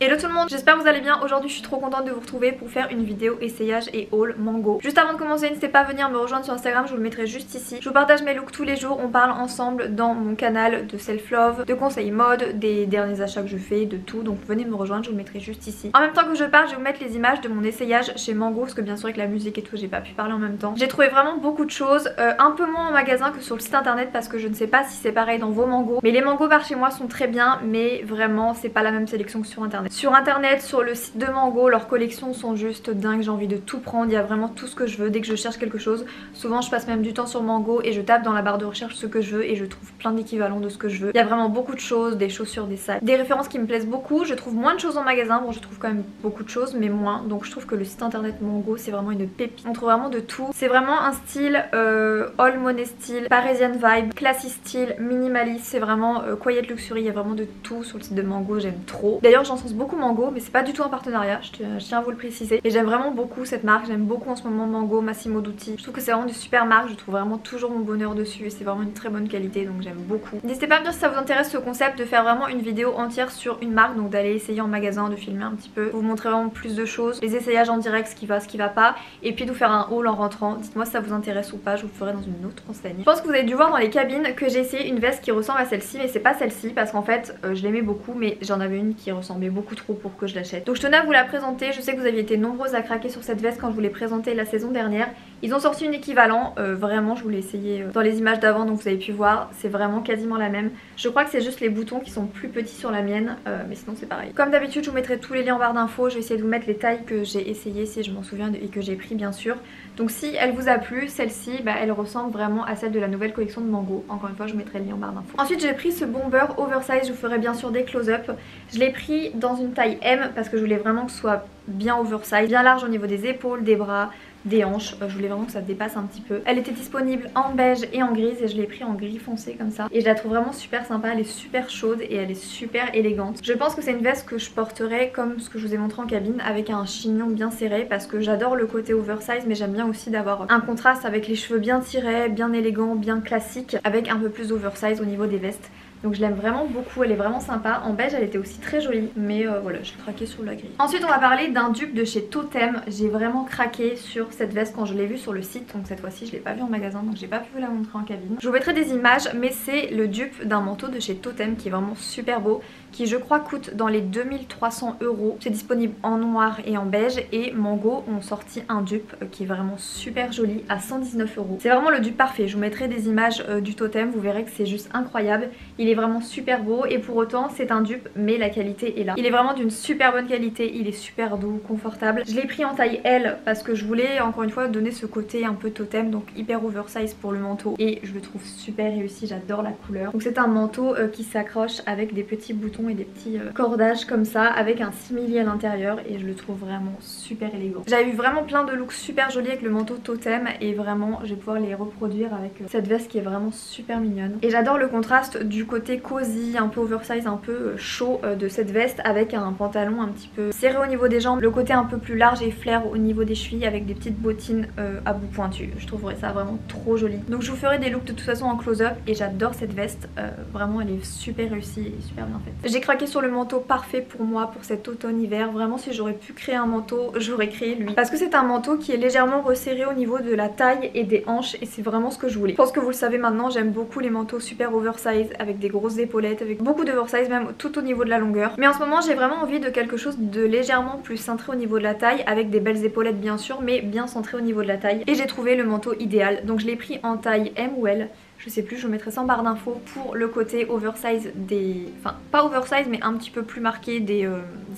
Hello tout le monde, j'espère que vous allez bien. Aujourd'hui je suis trop contente de vous retrouver pour faire une vidéo essayage et haul mango. Juste avant de commencer, n'hésitez pas à venir me rejoindre sur Instagram, je vous le mettrai juste ici. Je vous partage mes looks tous les jours, on parle ensemble dans mon canal de self-love, de conseils mode, des derniers achats que je fais, de tout. Donc venez me rejoindre, je vous le mettrai juste ici. En même temps que je parle, je vais vous mettre les images de mon essayage chez Mango, parce que bien sûr avec la musique et tout j'ai pas pu parler en même temps. J'ai trouvé vraiment beaucoup de choses, un peu moins en magasin que sur le site internet parce que je ne sais pas si c'est pareil dans vos mangos. Mais les mangos par chez moi sont très bien, mais vraiment c'est pas la même sélection que sur internet. Sur internet, sur le site de Mango, leurs collections sont juste dingues, j'ai envie de tout prendre, il y a vraiment tout ce que je veux dès que je cherche quelque chose. Souvent je passe même du temps sur Mango et je tape dans la barre de recherche ce que je veux et je trouve plein d'équivalents de ce que je veux. Il y a vraiment beaucoup de choses, des chaussures, des sacs, des références qui me plaisent beaucoup. Je trouve moins de choses en magasin, bon je trouve quand même beaucoup de choses mais moins, donc je trouve que le site internet Mango c'est vraiment une pépite. On trouve vraiment de tout, c'est vraiment un style all money style, parisienne vibe, classy style, minimaliste, c'est vraiment quiet luxury, il y a vraiment de tout sur le site de Mango, j'aime trop. D'ailleurs j'encense beaucoup Mango mais c'est pas du tout un partenariat, je tiens à vous le préciser. Et j'aime vraiment beaucoup cette marque, j'aime beaucoup en ce moment Mango, Massimo Dutti. Je trouve que c'est vraiment une super marque, je trouve vraiment toujours mon bonheur dessus et c'est vraiment une très bonne qualité donc j'aime beaucoup. N'hésitez pas à me dire si ça vous intéresse ce concept de faire vraiment une vidéo entière sur une marque, donc d'aller essayer en magasin, de filmer un petit peu, vous montrer vraiment plus de choses, les essayages en direct, ce qui va pas, et puis de vous faire un haul en rentrant. Dites-moi si ça vous intéresse ou pas, je vous le ferai dans une autre enseigne. Je pense que vous avez dû voir dans les cabines que j'ai essayé une veste qui ressemble à celle-ci, mais c'est pas celle-ci parce qu'en fait je l'aimais beaucoup mais j'en avais une qui ressemblait beaucoup trop pour que je l'achète. Donc je tenais à vous la présenter, je sais que vous aviez été nombreuses à craquer sur cette veste quand je vous l'ai présentée la saison dernière. Ils ont sorti une équivalent, vraiment je vous l'ai essayé dans les images d'avant donc vous avez pu voir, c'est vraiment quasiment la même. Je crois que c'est juste les boutons qui sont plus petits sur la mienne, mais sinon c'est pareil. Comme d'habitude je vous mettrai tous les liens en barre d'infos, je vais essayer de vous mettre les tailles que j'ai essayé si je m'en souviens et que j'ai pris bien sûr. Donc si elle vous a plu, celle-ci elle ressemble vraiment à celle de la nouvelle collection de Mango. Encore une fois je vous mettrai le lien en barre d'infos. Ensuite j'ai pris ce bomber oversize, je vous ferai bien sûr des close-up. Je l'ai pris dans une taille M parce que je voulais vraiment que ce soit bien oversize, bien large au niveau des épaules, des bras, des hanches, je voulais vraiment que ça dépasse un petit peu. Elle était disponible en beige et en grise et je l'ai pris en gris foncé comme ça. Et je la trouve vraiment super sympa, elle est super chaude et elle est super élégante. Je pense que c'est une veste que je porterai comme ce que je vous ai montré en cabine avec un chignon bien serré parce que j'adore le côté oversize mais j'aime bien aussi d'avoir un contraste avec les cheveux bien tirés, bien élégants, bien classiques avec un peu plus d'oversize au niveau des vestes. Donc je l'aime vraiment beaucoup, elle est vraiment sympa. En beige elle était aussi très jolie mais voilà j'ai craqué sur la grille. Ensuite on va parler d'un dupe de chez Totem. J'ai vraiment craqué sur cette veste quand je l'ai vue sur le site. Donc cette fois-ci je l'ai pas vue en magasin donc j'ai pas pu vous la montrer en cabine. Je vous mettrai des images mais c'est le dupe d'un manteau de chez Totem qui est vraiment super beau, qui je crois coûte dans les 2300 €. C'est disponible en noir et en beige et Mango ont sorti un dupe qui est vraiment super joli à 119 €. C'est vraiment le dupe parfait, je vous mettrai des images du Totem, vous verrez que c'est juste incroyable. Il est vraiment super beau et pour autant c'est un dupe mais la qualité est là. Il est vraiment d'une super bonne qualité, il est super doux, confortable. Je l'ai pris en taille L parce que je voulais encore une fois donner ce côté un peu Totem, donc hyper oversize pour le manteau et je le trouve super réussi, j'adore la couleur. Donc c'est un manteau qui s'accroche avec des petits boutons et des petits cordages comme ça avec un simili à l'intérieur et je le trouve vraiment super élégant. J'avais eu vraiment plein de looks super jolis avec le manteau Totem et vraiment je vais pouvoir les reproduire avec cette veste qui est vraiment super mignonne. Et j'adore le contraste du côté cosy, un peu oversize, un peu chaud de cette veste avec un pantalon un petit peu serré au niveau des jambes, le côté un peu plus large et flair au niveau des chevilles avec des petites bottines à bout pointu. Je trouverais ça vraiment trop joli. Donc je vous ferai des looks de toute façon en close-up et j'adore cette veste, vraiment elle est super réussie et super bien faite. J'ai craqué sur le manteau parfait pour moi pour cet automne-hiver. Vraiment si j'aurais pu créer un manteau j'aurais créé lui parce que c'est un manteau qui est légèrement resserré au niveau de la taille et des hanches et c'est vraiment ce que je voulais. Je pense que vous le savez maintenant, j'aime beaucoup les manteaux super oversize avec des grosses épaulettes, avec beaucoup d'oversize même tout au niveau de la longueur. Mais en ce moment j'ai vraiment envie de quelque chose de légèrement plus cintré au niveau de la taille avec des belles épaulettes bien sûr mais bien centré au niveau de la taille et j'ai trouvé le manteau idéal. Donc je l'ai pris en taille M ou L. Je sais plus, je vous mettrai ça en barre d'infos pour le côté oversize des... Enfin, pas oversize mais un petit peu plus marqué des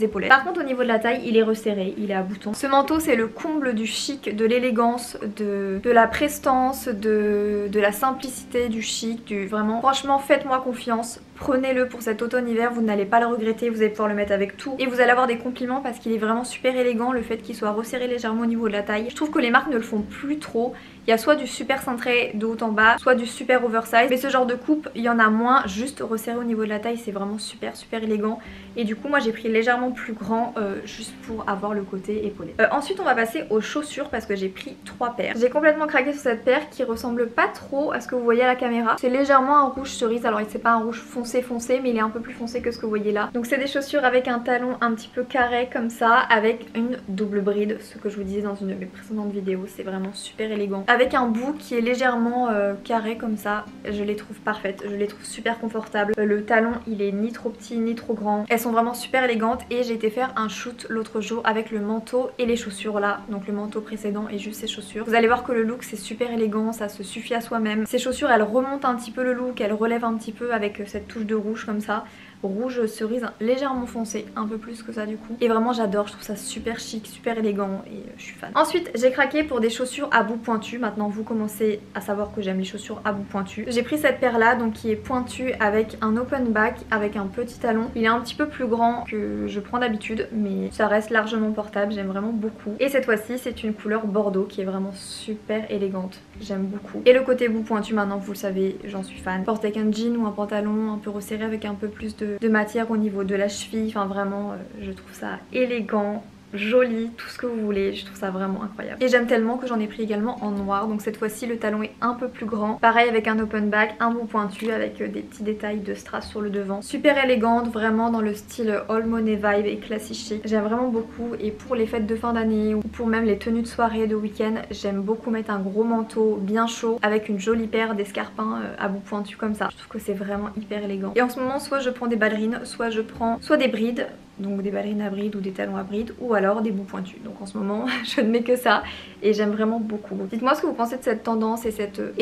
épaulettes. Par contre au niveau de la taille, il est resserré, il est à boutons. Ce manteau c'est le comble du chic, de l'élégance, de la prestance, de la simplicité, du chic, du vraiment... Franchement, faites-moi confiance. Prenez-le pour cet automne-hiver, vous n'allez pas le regretter, vous allez pouvoir le mettre avec tout. Et vous allez avoir des compliments parce qu'il est vraiment super élégant, le fait qu'il soit resserré légèrement au niveau de la taille. Je trouve que les marques ne le font plus trop. Il y a soit du super cintré de haut en bas, soit du super oversize. Mais ce genre de coupe, il y en a moins, juste resserré au niveau de la taille, c'est vraiment super élégant. Et du coup moi j'ai pris légèrement plus grand juste pour avoir le côté épaulé. Ensuite on va passer aux chaussures parce que j'ai pris 3 paires. J'ai complètement craqué sur cette paire qui ressemble pas trop à ce que vous voyez à la caméra. C'est légèrement un rouge cerise, alors c'est pas un rouge foncé foncé foncé, mais il est un peu plus foncé que ce que vous voyez là. Donc c'est des chaussures avec un talon un petit peu carré comme ça, avec une double bride, ce que je vous disais dans une de mes précédentes vidéos. C'est vraiment super élégant, avec un bout qui est légèrement carré comme ça. Je les trouve parfaites, je les trouve super confortables. Le talon il est ni trop petit ni trop grand. Elles sont vraiment super élégantes et j'ai été faire un shoot l'autre jour avec le manteau et les chaussures là. Donc le manteau précédent et juste ces chaussures. Vous allez voir que le look c'est super élégant, ça se suffit à soi-même. Ces chaussures elles remontent un petit peu le look, elles relèvent un petit peu avec cette touche de rouge comme ça. Rouge cerise légèrement foncé, un peu plus que ça du coup. Et vraiment j'adore, je trouve ça super chic, super élégant et je suis fan. Ensuite j'ai craqué pour des chaussures à bout pointu. Maintenant vous commencez à savoir que j'aime les chaussures à bout pointu. J'ai pris cette paire là donc qui est pointue avec un open back, avec un petit talon. Il est un petit peu plus grand que je prends d'habitude mais ça reste largement portable, j'aime vraiment beaucoup. Et cette fois-ci c'est une couleur bordeaux qui est vraiment super élégante, j'aime beaucoup. Et le côté bout pointu maintenant vous le savez, j'en suis fan. Porte avec un jean ou un pantalon un peu resserré avec un peu plus de matière au niveau de la cheville, enfin vraiment je trouve ça élégant, joli, tout ce que vous voulez, je trouve ça vraiment incroyable. Et j'aime tellement que j'en ai pris également en noir, donc cette fois-ci le talon est un peu plus grand, pareil avec un open back, un bout pointu avec des petits détails de strass sur le devant. Super élégante, vraiment dans le style all money vibe et classique chic. J'aime vraiment beaucoup et pour les fêtes de fin d'année ou pour même les tenues de soirée, de week-end, j'aime beaucoup mettre un gros manteau bien chaud avec une jolie paire d'escarpins à bout pointu comme ça. Je trouve que c'est vraiment hyper élégant. Et en ce moment soit je prends des ballerines, soit je prends des brides, donc des ballerines à brides ou des talons à brides, ou alors des bouts pointus. Donc en ce moment je ne mets que ça et j'aime vraiment beaucoup. Dites-moi ce que vous pensez de cette tendance et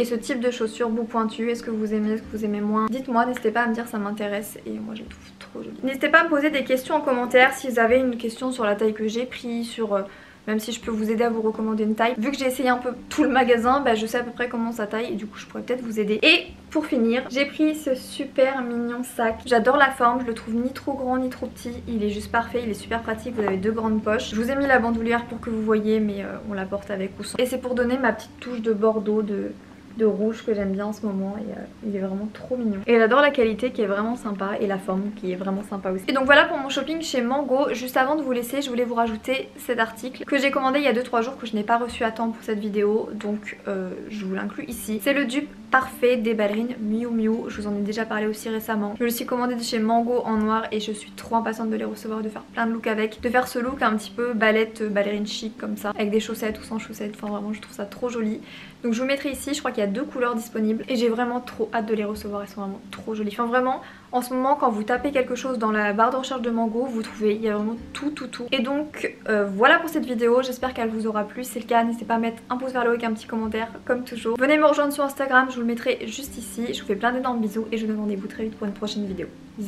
ce type de chaussures bout pointu. Est-ce que vous aimez, est-ce que vous aimez moins? Dites-moi, n'hésitez pas à me dire, ça m'intéresse et moi je les trouve trop jolies. N'hésitez pas à me poser des questions en commentaire si vous avez une question sur la taille que j'ai pris, sur même si je peux vous aider à vous recommander une taille. Vu que j'ai essayé un peu tout le magasin, bah je sais à peu près comment ça taille et du coup je pourrais peut-être vous aider. Et pour finir, j'ai pris ce super mignon sac. J'adore la forme, je le trouve ni trop grand ni trop petit. Il est juste parfait, il est super pratique, vous avez deux grandes poches. Je vous ai mis la bandoulière pour que vous voyez, mais on la porte avec ou sans. Et c'est pour donner ma petite touche de bordeaux, de rouge que j'aime bien en ce moment et il est vraiment trop mignon. Et j'adore la qualité qui est vraiment sympa et la forme qui est vraiment sympa aussi. Et donc voilà pour mon shopping chez Mango. Juste avant de vous laisser, je voulais vous rajouter cet article que j'ai commandé il y a 2-3 jours que je n'ai pas reçu à temps pour cette vidéo, donc je vous l'inclus ici. C'est le dupe parfait des ballerines Miu Miu. Je vous en ai déjà parlé aussi récemment. Je le suis commandé de chez Mango en noir et je suis trop impatiente de les recevoir, de faire plein de looks avec, de faire ce look un petit peu balette, ballerine chic comme ça, avec des chaussettes ou sans chaussettes. Enfin vraiment je trouve ça trop joli. Donc je vous mettrai ici, je crois qu'il y a 2 couleurs disponibles et j'ai vraiment trop hâte de les recevoir, elles sont vraiment trop jolies. Enfin vraiment, en ce moment quand vous tapez quelque chose dans la barre de recherche de Mango, vous trouvez, il y a vraiment tout. Et donc voilà pour cette vidéo, j'espère qu'elle vous aura plu. Si c'est le cas, n'hésitez pas à mettre un pouce vers le haut avec un petit commentaire comme toujours. Venez me rejoindre sur Instagram, je vous le mettrai juste ici. Je vous fais plein d'énormes bisous et je vous donne rendez-vous très vite pour une prochaine vidéo. Bisous.